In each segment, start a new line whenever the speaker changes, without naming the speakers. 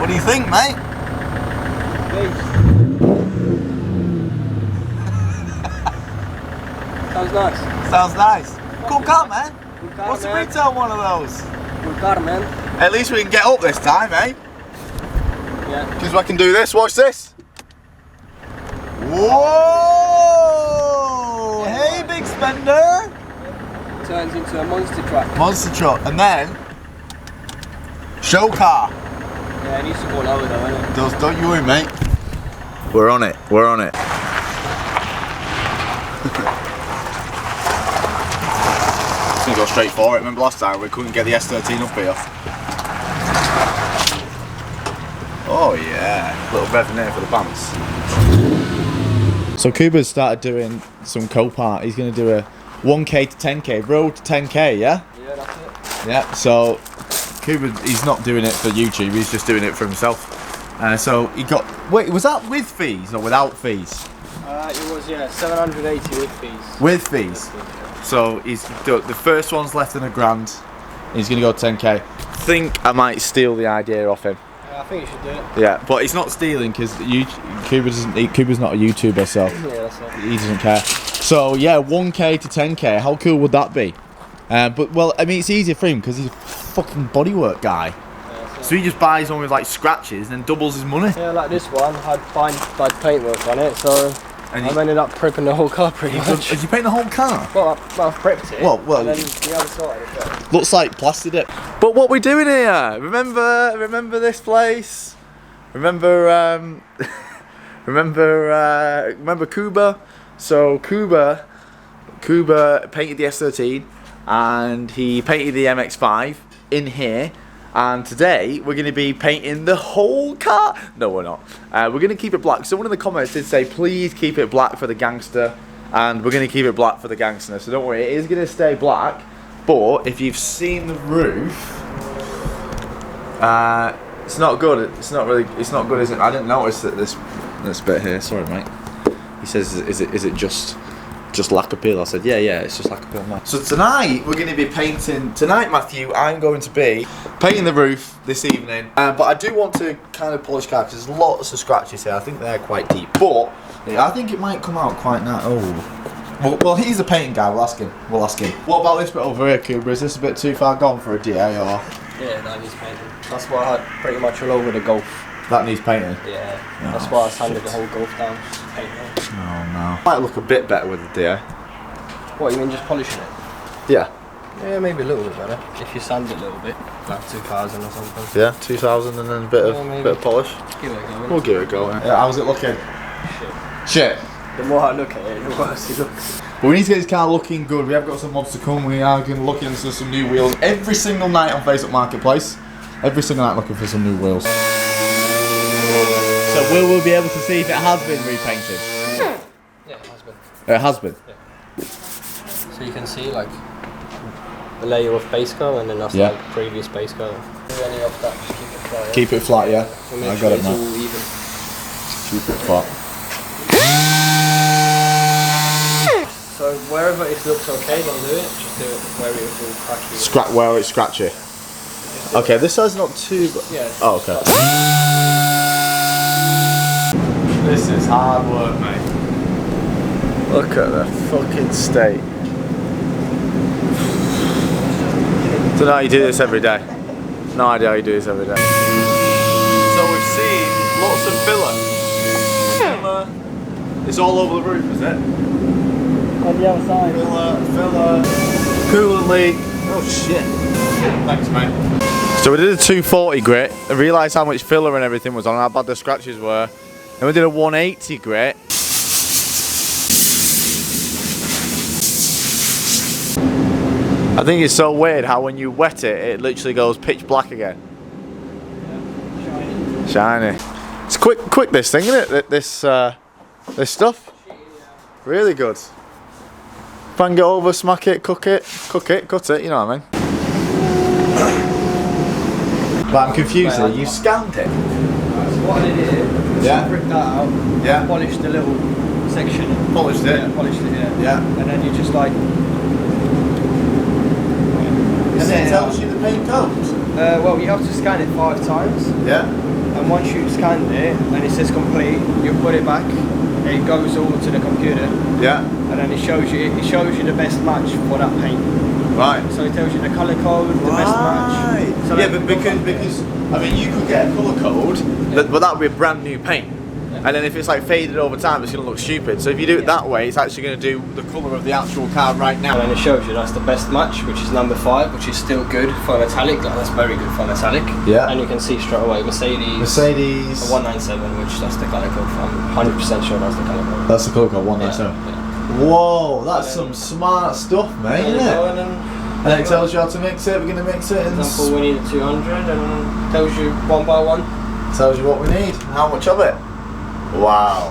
What do you think, mate?
Sounds nice.
Sounds nice. Cool car, man.
Cool car,
What's the
man.
retail on one of those?
Cool car, man.
At least we can get up this time, eh?
Yeah.
Because I can do this. Watch this. Whoa! Hey, big spender.
Turns into a monster truck.
Monster truck, and then show car.
Yeah, it needs to go lower though, innit?
Don't you worry, mate. We're on it. We're on it. Just gonna go straight for it. Remember last time we couldn't get the S13 up here. Oh yeah, little revving there for the pants. So Kuba's started doing some co-part. He's gonna do a 1k to 10k, road to 10k, yeah?
Yeah, that's it.
Yeah, so Kuba, he's not doing it for YouTube, he's just doing it for himself. So he got, wait, was that with fees or without fees?
It was, yeah, 780 with fees.
With fees. So he's done, the first one's less than £1,000. He's gonna go 10k. Think I might steal the idea off him.
Yeah, I think you should do it.
Yeah, but he's not stealing because Kuba's not a YouTuber, so
Yeah, that's it.
he doesn't care. So yeah, 1k to 10k. How cool would that be? But well, I mean, it's easier for him because he's a fucking bodywork guy.
Yeah,
So he just buys one with like scratches and then doubles his money.
yeah, like this one had paintwork on it, so
And
I've ended up prepping the whole car pretty much.
Did you paint the whole car?
Well, I've prepped it.
Well,
and then the other side of it.
Looks like plastered it. But what we doing here? Remember this place? Remember remember Kuba? So Kuba painted the S13 and he painted the MX-5 in here. And today we're going to be painting the whole car. No, we're not. We're going to keep it black. Someone in the comments did say, please keep it black for the gangster. And we're going to keep it black for the gangster. So don't worry, it is going to stay black. But if you've seen the roof, it's not good. It's not good, is it? I didn't notice that this bit here. Sorry, mate. He says, is it just lack appeal? I said, yeah, it's just lack appeal, man. So tonight we're going to be painting. Tonight, Matthew, I'm going to be painting the roof this evening. But I do want to kind of polish car because there's lots of scratches here. I think they're quite deep, but I think it might come out quite nice. Oh. Well, he's a painting guy. We'll ask him. What about this bit over here, Kuba? Is this a bit too far gone for a DA or?
Yeah, that needs painting. That's what I had pretty much all over the Golf.
That needs painting?
Yeah, that's why I sanded the whole Golf down. Painting it.
Oh no. Might look a bit better with the DA.
What, you mean just polishing it?
Yeah.
Yeah, maybe a little bit better. If you sand it a little bit, like 2,000 or something.
Yeah, 2,000 and then a bit of polish.
Give it a go.
We'll give it a go. Yeah, how's it looking? Shit.
The more I look at it, the worse it looks.
But we need to get this car looking good. We have got some mods to come. We are going to look into some new wheels every single night on Facebook Marketplace. Every single night looking for some new wheels. So will we be able to see if it has been repainted?
Yeah, it has been.
It has been?
Yeah. So you can see like the layer of base coat and then that's like previous base coat. Do any of that, just keep it flat. Yeah?
Keep it flat, yeah?
So make
I
sure
got it,
it's
man.
all even.
Keep it flat.
So wherever it looks okay, don't do it. Just do it where it will cracky.
Where it's scratchy. Okay, this side's not too.
Yeah.
Oh, okay. This is hard work, mate. Look at the fucking state. Don't know how you do this every day. No idea how you do this every day. So we've seen lots of filler. It's all over the roof, is it?
On the other side.
Filler, coolant leak. Oh shit. Thanks, mate. So we did a 240 grit and realised how much filler and everything was on, how bad the scratches were. Then we did a 180 grit. I think it's so weird how when you wet it, it literally goes pitch black again.
Yeah,
Shiny. It's quick this thing, isn't it? This stuff. Really good. Bang it over, smack it, cut it, cut it, you know what I mean? But I'm confused here, you scanned it?
So what I did here,
Yeah.
ripped that out,
Yeah.
polished the little section.
Polished it?
Yeah, polished it, yeah.
Yeah.
And then you just like...
And it tells you the paint coat?
well, you have to scan it 5 times.
Yeah.
And and once you've scanned it and it says complete, you put it back. It goes all to the computer.
Yeah.
And then it shows you the best match for that paint.
Right.
So it tells you the colour code, the best match. So
yeah, but because I mean, you could get a colour code, but that would be a brand new paint. And then if it's like faded over time, it's going to look stupid. So if you do it that way, it's actually going to do the colour of the actual car right now.
And then it shows you that's the best match, which is number 5, which is still good for metallic. Like, that's very good for metallic.
Yeah.
And you can see straight away Mercedes 197, which that's the colour code. I'm 100% sure that's the colour code.
That's the colour code 197.
Yeah.
Whoa, that's some smart stuff, mate, isn't it? And then it tells you how to mix it. We're going to mix it.
For example, we need 200, and tells you one by one.
Tells you what we need, how much of it. Wow.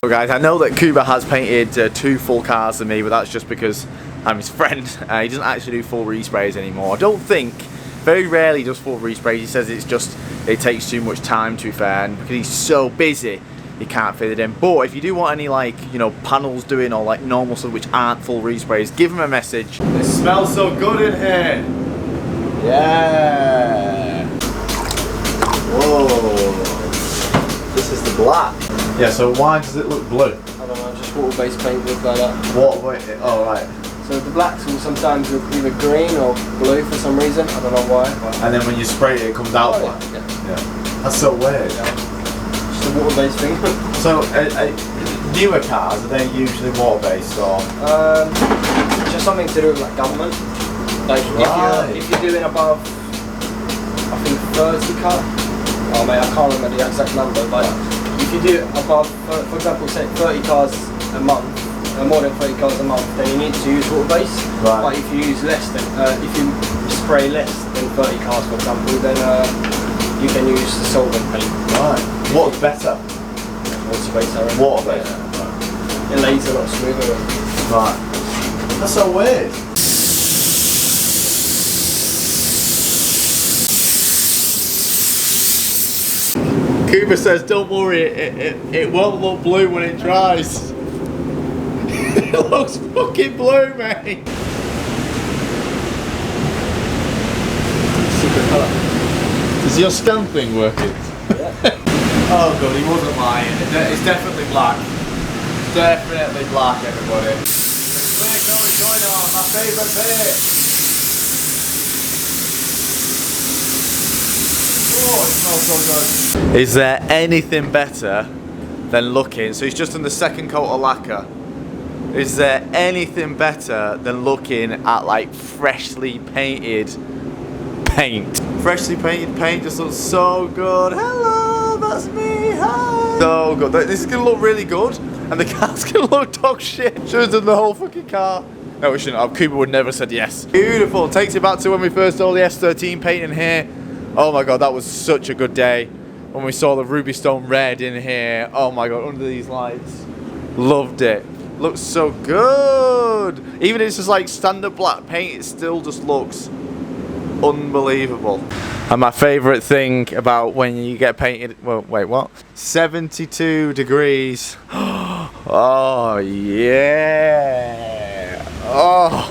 So guys, I know that Kuba has painted 2 full cars than me, but that's just because I'm his friend. He doesn't actually do full resprays anymore. I don't think, very rarely does full resprays. He says it takes too much time, to be fair, and because he's so busy, he can't fit it in. But if you do want any, like, you know, panels doing or like normal stuff which aren't full resprays, give him a message. It smells so good in here. Yeah. Whoa. This is the black. Yeah, so why does it look blue?
I don't know, just water-based paint look like that.
Water, oh right.
So the blacks will sometimes look either green or blue for some reason. I don't know why.
And then when you spray it, it comes out black. Yeah. That's so weird.
Just a water-based thing.
So newer cars, are they usually water-based or?
Just something to do with like government. Like if you're doing above, I think 30 car. Oh mate, I can't remember the exact number, but if you do above, for example, say 30 cars a month, more than 30 cars a month, then you need to use water base.
Right.
But if you use less than, if you spray less than 30 cars, for example, then you can use the solvent paint.
Right. What's better?
Water base, I reckon.
Water base.
Yeah. It lays a lot smoother.
Right. That's so weird. Kuba says, don't worry, it won't look blue when it dries. It looks fucking blue, mate.
Secret colour.
Is your scan thing working?
Yeah.
Oh god, he wasn't lying. It's definitely black. Definitely black, everybody. It's going on, my favourite bit. Oh, it smells so good. Is there anything better than looking? So he's just done the second coat of lacquer. Is there anything better than looking at like freshly painted paint? Freshly painted paint just looks so good. Hello, that's me. Hi. So good. This is gonna look really good, and the car's gonna look dog shit. Should have done the whole fucking car. No, we shouldn't have. Kuba would never said yes. Beautiful. Takes it back to when we first saw the S13 paint in here. Oh my god, that was such a good day. When we saw the Ruby Stone Red in here. Oh my god, under these lights. Loved it. Looks so good. Even if it's just like standard black paint, it still just looks unbelievable. And my favourite thing about when you get painted, well, wait, what? 72 degrees. Oh yeah. Oh.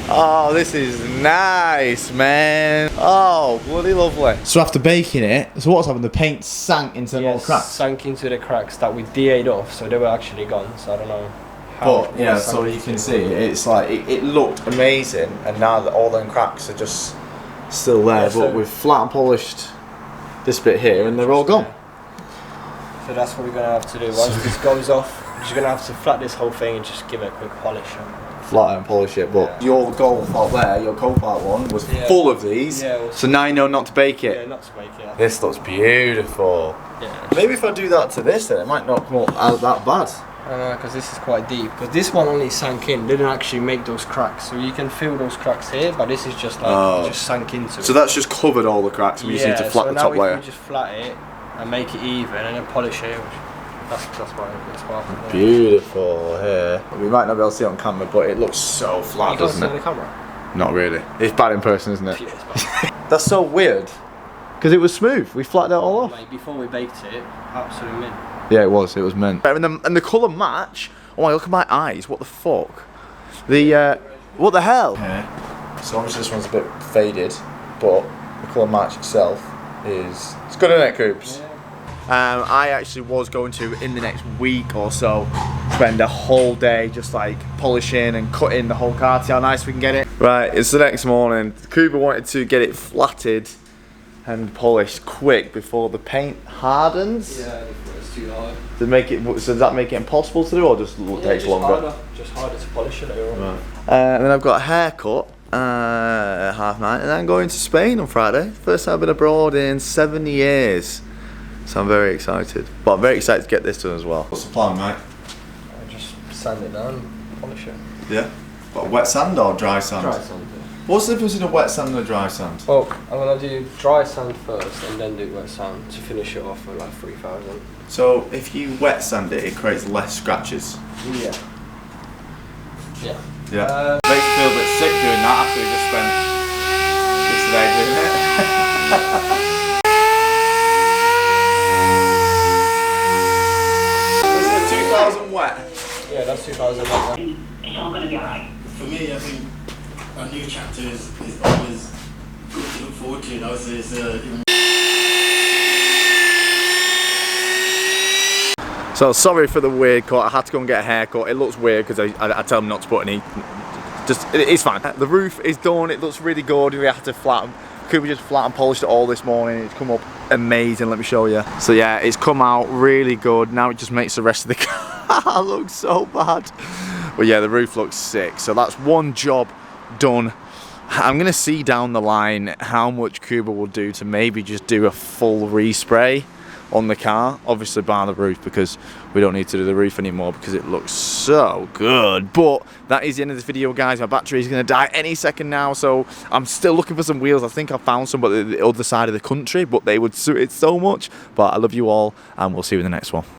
Oh, this is nice, man. Oh, bloody lovely. So after baking it, so what's happened? The paint sank into the little cracks?
Sank into the cracks that we DA'd off, so they were actually gone, so I don't know how.
But, yeah, so you can see, it's like, it looked amazing, and now that all them cracks are just still there, yeah, but we've flat and polished this bit here, and they're all gone.
So that's what we're going to have to do. Once this goes off, we're just going to have to flat this whole thing and just give it a quick polish.
Flat and polish it, but your Golf out there, your Copart one, was full of these, so now you know not to bake it.
Yeah, not to bake it.
This looks beautiful. Yeah. Maybe if I do that to this, then it might not come up as that bad.
I know, because this is quite deep. Because this one only sank in, didn't actually make those cracks. So you can feel those cracks here, but this is just like, just sank into it.
So that's just covered all the cracks, and we just need to flat the top layer.
So now we can just flat it and make it even, and then polish it. That's why.
Beautiful here. We might not be able to see it on camera, but it looks so flat, doesn't it?
You can't see the camera?
Not really. It's bad in person, isn't it?
Yeah, it's bad.
That's so weird. Because it was smooth. We flattened it all off.
Mate, before we baked it, absolutely mint.
Yeah, it was. It was mint. And the colour match. Oh my, look at my eyes. What the fuck? What the hell? Yeah. So obviously this one's a bit faded, but the colour match itself is... It's good, isn't it, Coops? Yeah. I actually was going to, in the next week or so, spend a whole day just like polishing and cutting the whole car to see how nice we can get it. Right, it's the next morning. Kuba wanted to get it flatted and polished quick before the paint hardens.
Yeah, it's too hard.
So does that make it impossible to do, or just takes longer?
Just harder to polish it. Right.
And then I've got a haircut at 9:30, and then I'm going to Spain on Friday. First time I've been abroad in 7 years. So I'm very excited. But I'm very excited to get this done as well. What's the plan, mate?
Just sand it down, polish it.
Yeah? What, wet sand or dry sand?
Dry sand, yeah.
What's the difference between a wet sand and a dry sand?
Well, I'm going to do dry sand first and then do wet sand to finish it off at like 3,000.
So if you wet sand it, it creates less scratches?
Yeah. Yeah.
Yeah. Makes me feel a bit sick doing that after we just spent yesterday doing it. Wet.
Yeah, that's 2,000 wet.
It's all gonna be alright.
For me, I think a new chapter is always good to look forward to. You know,
So sorry for the weird cut. I had to go and get a haircut. It looks weird because I tell them not to put any. It's fine. The roof is done. It looks really good. We have to flatten. Kuba just flat and polished it all this morning. It's come up amazing, let me show you. So yeah, it's come out really good. Now it just makes the rest of the car look so bad. But yeah, the roof looks sick. So that's one job done. I'm gonna see down the line how much Kuba will do to maybe just do a full respray on the car, obviously bar the roof, because we don't need to do the roof anymore because it looks so good. But that is the end of this video, guys. My battery is going to die any second now, so I'm still looking for some wheels. I think I found some, but the other side of the country, but they would suit it so much. But I love you all, and we'll see you in the next one.